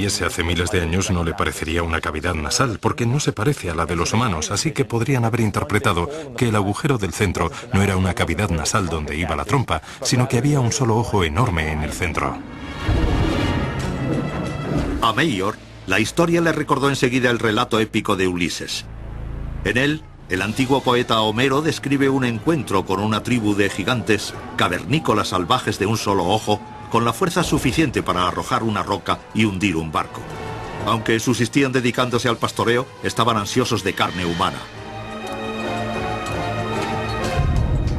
viviese hace miles de años no le parecería una cavidad nasal, porque no se parece a la de los humanos, así que podrían haber interpretado que el agujero del centro no era una cavidad nasal donde iba la trompa, sino que había un solo ojo enorme en el centro. A Mayor, la historia le recordó enseguida el relato épico de Ulises. En él, el antiguo poeta Homero describe un encuentro con una tribu de gigantes cavernícolas salvajes de un solo ojo, con la fuerza suficiente para arrojar una roca y hundir un barco. Aunque subsistían dedicándose al pastoreo, estaban ansiosos de carne humana.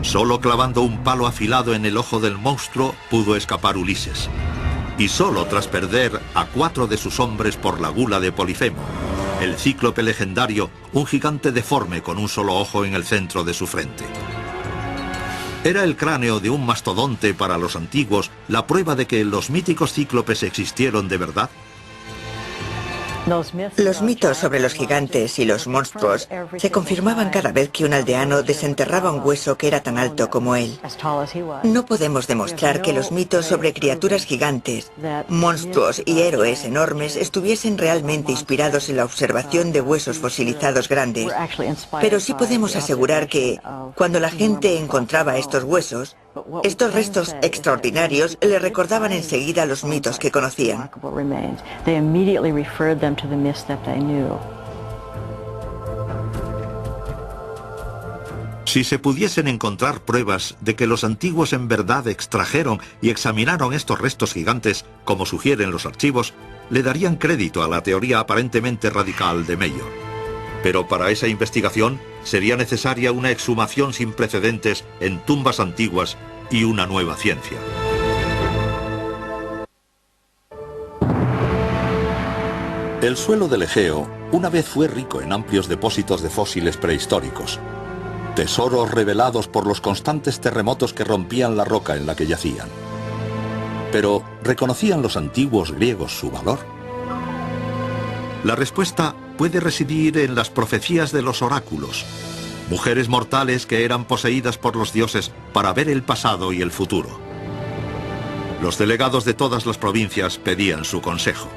Solo clavando un palo afilado en el ojo del monstruo pudo escapar Ulises. Y solo tras perder a 4 de sus hombres por la gula de Polifemo, el cíclope legendario, un gigante deforme con un solo ojo en el centro de su frente. ¿Era el cráneo de un mastodonte para los antiguos la prueba de que los míticos cíclopes existieron de verdad? Los mitos sobre los gigantes y los monstruos se confirmaban cada vez que un aldeano desenterraba un hueso que era tan alto como él. No podemos demostrar que los mitos sobre criaturas gigantes, monstruos y héroes enormes estuviesen realmente inspirados en la observación de huesos fosilizados grandes, pero sí podemos asegurar que, cuando la gente encontraba estos huesos, estos restos extraordinarios le recordaban enseguida los mitos que conocían. Si se pudiesen encontrar pruebas de que los antiguos en verdad extrajeron y examinaron estos restos gigantes, como sugieren los archivos, le darían crédito a la teoría aparentemente radical de Mayor. Pero para esa investigación sería necesaria una exhumación sin precedentes en tumbas antiguas y una nueva ciencia. El suelo del Egeo una vez fue rico en amplios depósitos de fósiles prehistóricos, tesoros revelados por los constantes terremotos que rompían la roca en la que yacían. Pero, ¿reconocían los antiguos griegos su valor? La respuesta puede residir en las profecías de los oráculos, mujeres mortales que eran poseídas por los dioses para ver el pasado y el futuro. Los delegados de todas las provincias pedían su consejo.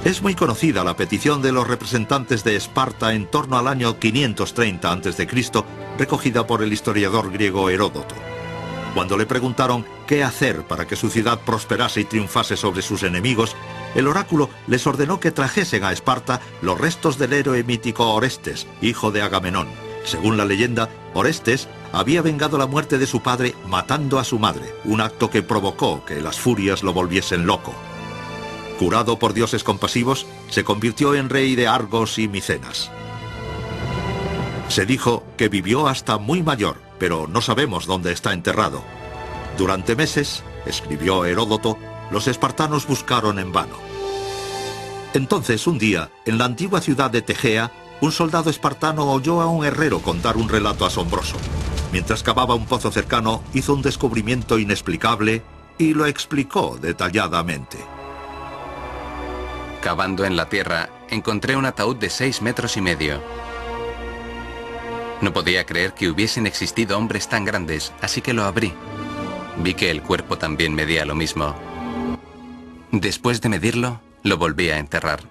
Es muy conocida la petición de los representantes de Esparta en torno al año 530 a.C., recogida por el historiador griego Heródoto. Cuando le preguntaron qué hacer para que su ciudad prosperase y triunfase sobre sus enemigos, el oráculo les ordenó que trajesen a Esparta los restos del héroe mítico Orestes, hijo de Agamenón. Según la leyenda, Orestes había vengado la muerte de su padre matando a su madre, un acto que provocó que las furias lo volviesen loco. Curado por dioses compasivos, se convirtió en rey de Argos y Micenas. Se dijo que vivió hasta muy mayor, pero no sabemos dónde está enterrado. Durante meses, escribió Heródoto, los espartanos buscaron en vano. Entonces, un día, en la antigua ciudad de Tegea, un soldado espartano oyó a un herrero contar un relato asombroso. Mientras cavaba un pozo cercano, hizo un descubrimiento inexplicable y lo explicó detalladamente. Cavando en la tierra, encontré un ataúd de 6,5 metros. No podía creer que hubiesen existido hombres tan grandes, así que lo abrí. Vi que el cuerpo también medía lo mismo. Después de medirlo, lo volví a enterrar.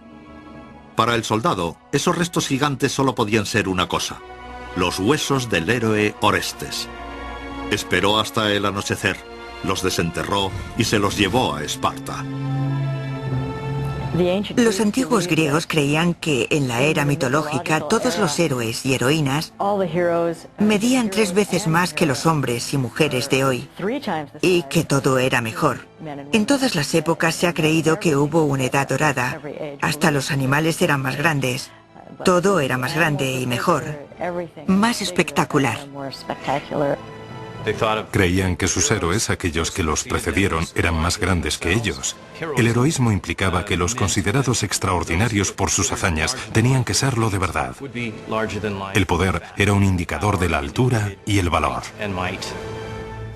Para el soldado, esos restos gigantes solo podían ser una cosa: los huesos del héroe Orestes. Esperó hasta el anochecer, los desenterró y se los llevó a Esparta. Los antiguos griegos creían que en la era mitológica todos los héroes y heroínas medían 3 veces más que los hombres y mujeres de hoy, y que todo era mejor. En todas las épocas se ha creído que hubo una edad dorada. Hasta los animales eran más grandes. Todo era más grande y mejor, más espectacular. Creían que sus héroes, aquellos que los precedieron, eran más grandes que ellos. El heroísmo implicaba que los considerados extraordinarios por sus hazañas tenían que serlo de verdad. El poder era un indicador de la altura y el valor.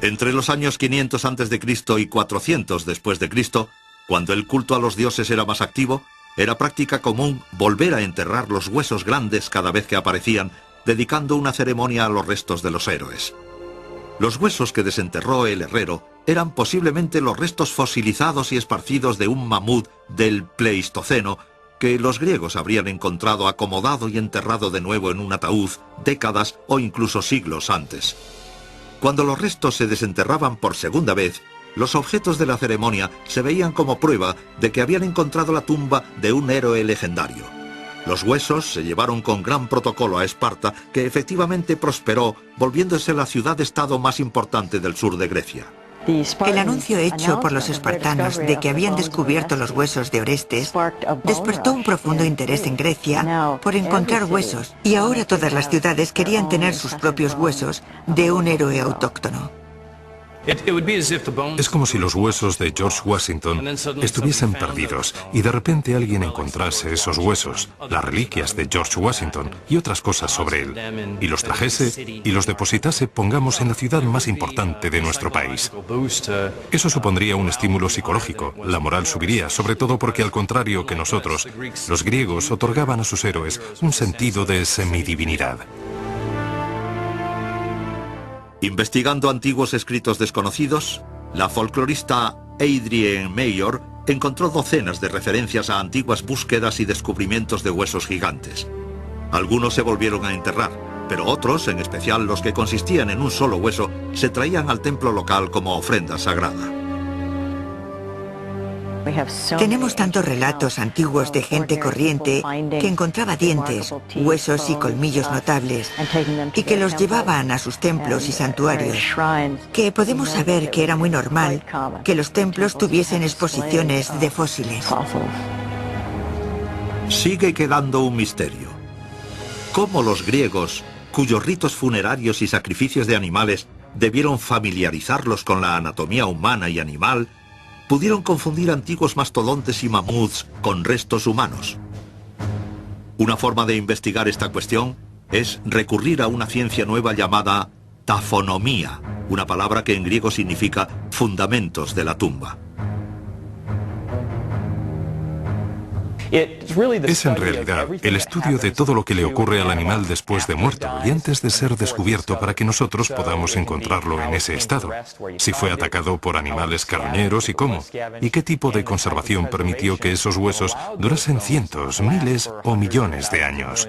Entre los años 500 a.C. y 400 después de Cristo, cuando el culto a los dioses era más activo, era práctica común volver a enterrar los huesos grandes cada vez que aparecían, dedicando una ceremonia a los restos de los héroes. Los huesos que desenterró el herrero eran posiblemente los restos fosilizados y esparcidos de un mamut del Pleistoceno que los griegos habrían encontrado acomodado y enterrado de nuevo en un ataúd décadas o incluso siglos antes. Cuando los restos se desenterraban por segunda vez, los objetos de la ceremonia se veían como prueba de que habían encontrado la tumba de un héroe legendario. Los huesos se llevaron con gran protocolo a Esparta, que efectivamente prosperó, volviéndose la ciudad-estado más importante del sur de Grecia. El anuncio hecho por los espartanos de que habían descubierto los huesos de Orestes despertó un profundo interés en Grecia por encontrar huesos, y ahora todas las ciudades querían tener sus propios huesos de un héroe autóctono. Es como si los huesos de George Washington estuviesen perdidos y de repente alguien encontrase esos huesos, las reliquias de George Washington y otras cosas sobre él, y los trajese y los depositase, pongamos, en la ciudad más importante de nuestro país. Eso supondría un estímulo psicológico, la moral subiría, sobre todo porque, al contrario que nosotros, los griegos otorgaban a sus héroes un sentido de semidivinidad. Investigando antiguos escritos desconocidos, la folclorista Adrienne Mayor encontró docenas de referencias a antiguas búsquedas y descubrimientos de huesos gigantes. Algunos se volvieron a enterrar, pero otros, en especial los que consistían en un solo hueso, se traían al templo local como ofrenda sagrada. Tenemos tantos relatos antiguos de gente corriente que encontraba dientes, huesos y colmillos notables y que los llevaban a sus templos y santuarios, que podemos saber que era muy normal que los templos tuviesen exposiciones de fósiles. Sigue quedando un misterio. ¿Cómo los griegos, cuyos ritos funerarios y sacrificios de animales debieron familiarizarlos con la anatomía humana y animal, pudieron confundir antiguos mastodontes y mamuts con restos humanos? Una forma de investigar esta cuestión es recurrir a una ciencia nueva llamada tafonomía, una palabra que en griego significa fundamentos de la tumba. Es en realidad el estudio de todo lo que le ocurre al animal después de muerto y antes de ser descubierto, para que nosotros podamos encontrarlo en ese estado. Si fue atacado por animales carroñeros y cómo, y qué tipo de conservación permitió que esos huesos durasen cientos, miles o millones de años.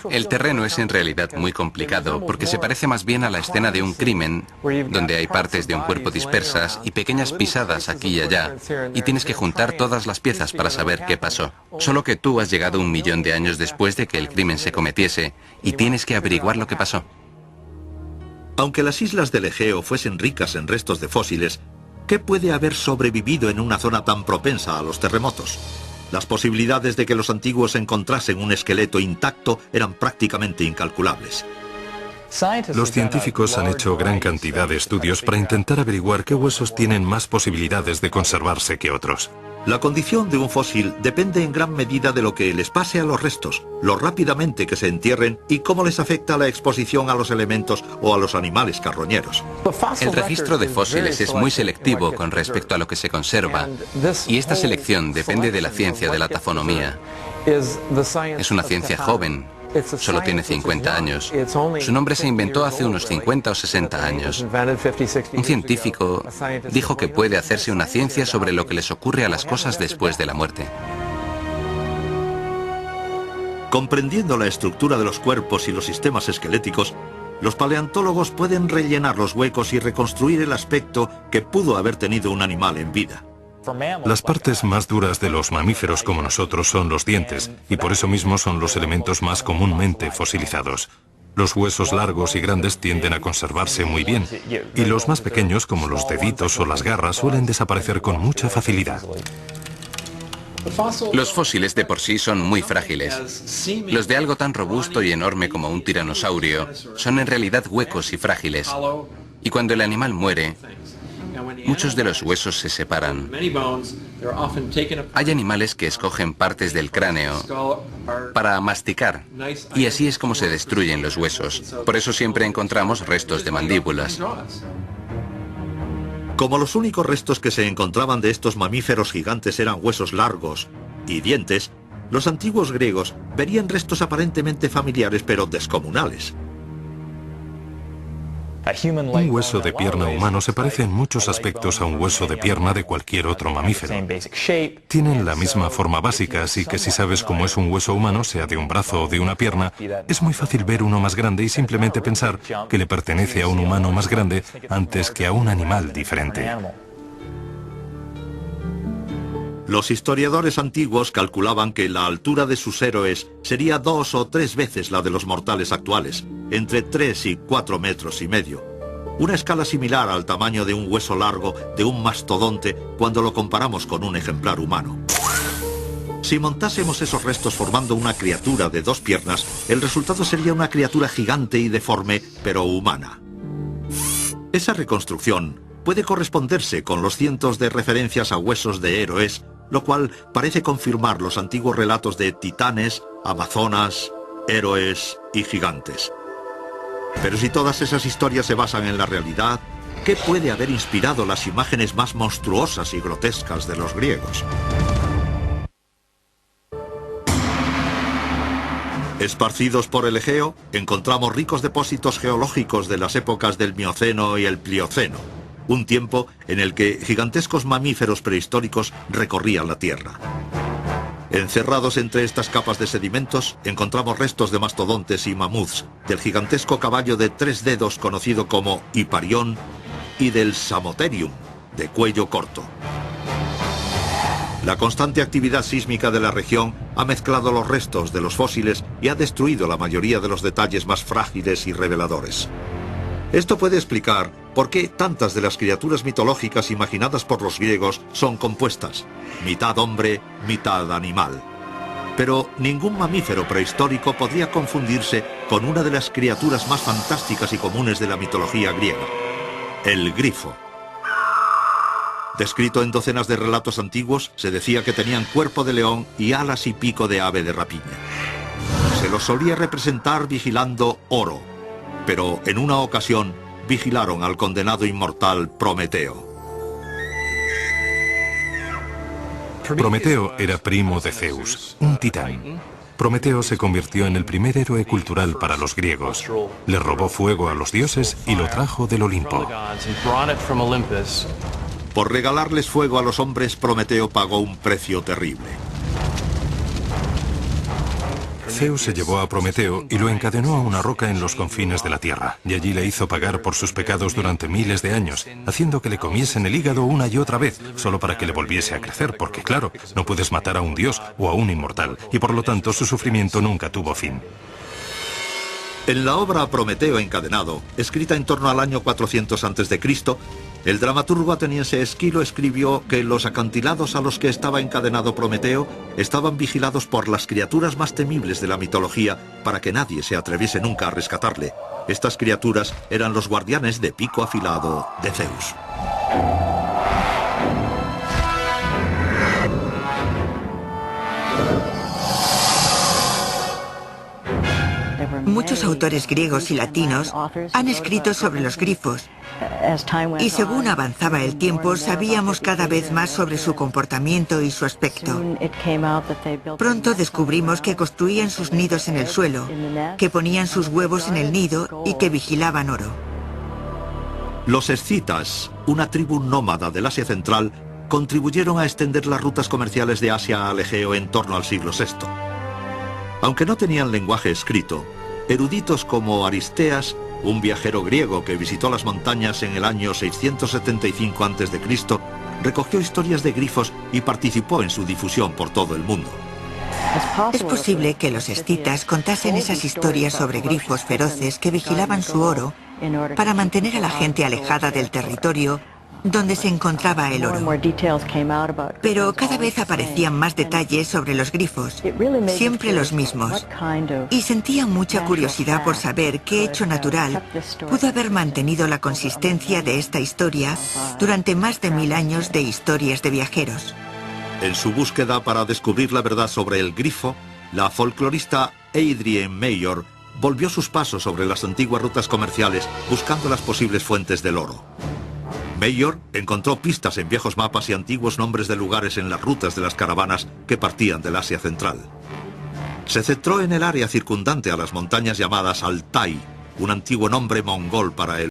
El terreno es en realidad muy complicado porque se parece más bien a la escena de un crimen, donde hay partes de un cuerpo dispersas y pequeñas pisadas aquí y allá, y tienes que juntar todas las piezas para saber qué pasó. Solo que tú has llegado 1 millón de años después de que el crimen se cometiese y tienes que averiguar lo que pasó. Aunque las islas del Egeo fuesen ricas en restos de fósiles, ¿qué puede haber sobrevivido en una zona tan propensa a los terremotos? Las posibilidades de que los antiguos encontrasen un esqueleto intacto eran prácticamente incalculables. Los científicos han hecho gran cantidad de estudios para intentar averiguar qué huesos tienen más posibilidades de conservarse que otros. La condición de un fósil depende en gran medida de lo que les pase a los restos, lo rápidamente que se entierren y cómo les afecta la exposición a los elementos o a los animales carroñeros. El registro de fósiles es muy selectivo con respecto a lo que se conserva, y esta selección depende de la ciencia de la tafonomía. Es una ciencia joven. Solo tiene 50 años. Su nombre se inventó hace unos 50 o 60 años. Un científico dijo que puede hacerse una ciencia sobre lo que les ocurre a las cosas después de la muerte. Comprendiendo la estructura de los cuerpos y los sistemas esqueléticos, los paleontólogos pueden rellenar los huecos y reconstruir el aspecto que pudo haber tenido un animal en vida. Las partes más duras de los mamíferos como nosotros son los dientes, y por eso mismo son los elementos más comúnmente fosilizados. Los huesos largos y grandes tienden a conservarse muy bien, y los más pequeños, como los deditos o las garras, suelen desaparecer con mucha facilidad. Los fósiles de por sí son muy frágiles. Los de algo tan robusto y enorme como un tiranosaurio son en realidad huecos y frágiles. Y cuando el animal muere, muchos de los huesos se separan. Hay animales que escogen partes del cráneo para masticar, y así es como se destruyen los huesos. Por eso siempre encontramos restos de mandíbulas. Como los únicos restos que se encontraban de estos mamíferos gigantes eran huesos largos y dientes, los antiguos griegos verían restos aparentemente familiares pero descomunales. Un hueso de pierna humano se parece en muchos aspectos a un hueso de pierna de cualquier otro mamífero. Tienen la misma forma básica, así que si sabes cómo es un hueso humano, sea de un brazo o de una pierna, es muy fácil ver uno más grande y simplemente pensar que le pertenece a un humano más grande antes que a un animal diferente. Los historiadores antiguos calculaban que la altura de sus héroes sería 2 o 3 veces la de los mortales actuales, entre 3 y 4 metros y medio. Una escala similar al tamaño de un hueso largo de un mastodonte cuando lo comparamos con un ejemplar humano. Si montásemos esos restos formando una criatura de 2 piernas, el resultado sería una criatura gigante y deforme, pero humana. Esa reconstrucción puede corresponderse con los cientos de referencias a huesos de héroes, lo cual parece confirmar los antiguos relatos de titanes, amazonas, héroes y gigantes. Pero si todas esas historias se basan en la realidad, ¿qué puede haber inspirado las imágenes más monstruosas y grotescas de los griegos? Esparcidos por el Egeo, encontramos ricos depósitos geológicos de las épocas del Mioceno y el Plioceno, un tiempo en el que gigantescos mamíferos prehistóricos recorrían la Tierra. Encerrados entre estas capas de sedimentos, encontramos restos de mastodontes y mamuts, del gigantesco caballo de 3 dedos conocido como Hiparión y del Samotherium, de cuello corto. La constante actividad sísmica de la región ha mezclado los restos de los fósiles y ha destruido la mayoría de los detalles más frágiles y reveladores. Esto puede explicar por qué tantas de las criaturas mitológicas imaginadas por los griegos son compuestas, mitad hombre, mitad animal. Pero ningún mamífero prehistórico podría confundirse con una de las criaturas más fantásticas y comunes de la mitología griega, el grifo. Descrito en docenas de relatos antiguos, se decía que tenían cuerpo de león y alas y pico de ave de rapiña. Se los solía representar vigilando oro, pero en una ocasión vigilaron al condenado inmortal Prometeo. Prometeo era primo de Zeus, un titán. Prometeo se convirtió en el primer héroe cultural para los griegos. Le robó fuego a los dioses y lo trajo del Olimpo. Por regalarles fuego a los hombres, Prometeo pagó un precio terrible. Zeus se llevó a Prometeo y lo encadenó a una roca en los confines de la tierra, y allí le hizo pagar por sus pecados durante miles de años, haciendo que le comiesen el hígado una y otra vez, solo para que le volviese a crecer, porque claro, no puedes matar a un dios o a un inmortal, y por lo tanto su sufrimiento nunca tuvo fin. En la obra Prometeo encadenado, escrita en torno al año 400 a.C., el dramaturgo ateniense Esquilo escribió que los acantilados a los que estaba encadenado Prometeo estaban vigilados por las criaturas más temibles de la mitología para que nadie se atreviese nunca a rescatarle. Estas criaturas eran los guardianes de pico afilado de Zeus. Muchos autores griegos y latinos han escrito sobre los grifos, y según avanzaba el tiempo sabíamos cada vez más sobre su comportamiento y su aspecto. Pronto descubrimos que construían sus nidos en el suelo, que ponían sus huevos en el nido y que vigilaban oro. Los escitas, una tribu nómada del Asia Central, contribuyeron a extender las rutas comerciales de Asia al Egeo en torno al siglo VI. Aunque no tenían lenguaje escrito, eruditos como Aristeas, un viajero griego que visitó las montañas en el año 675 a.C., recogió historias de grifos y participó en su difusión por todo el mundo. Es posible que los escitas contasen esas historias sobre grifos feroces que vigilaban su oro para mantener a la gente alejada del territorio donde se encontraba el oro. Pero cada vez aparecían más detalles sobre los grifos, siempre los mismos, y sentía mucha curiosidad por saber qué hecho natural pudo haber mantenido la consistencia de esta historia durante más de 1000 años de historias de viajeros. En su búsqueda para descubrir la verdad sobre el grifo, la folclorista Adrienne Mayor volvió sus pasos sobre las antiguas rutas comerciales buscando las posibles fuentes del oro. Mayor encontró pistas en viejos mapas y antiguos nombres de lugares en las rutas de las caravanas que partían del Asia Central. Se centró en el área circundante a las montañas llamadas Altai, un antiguo nombre mongol para el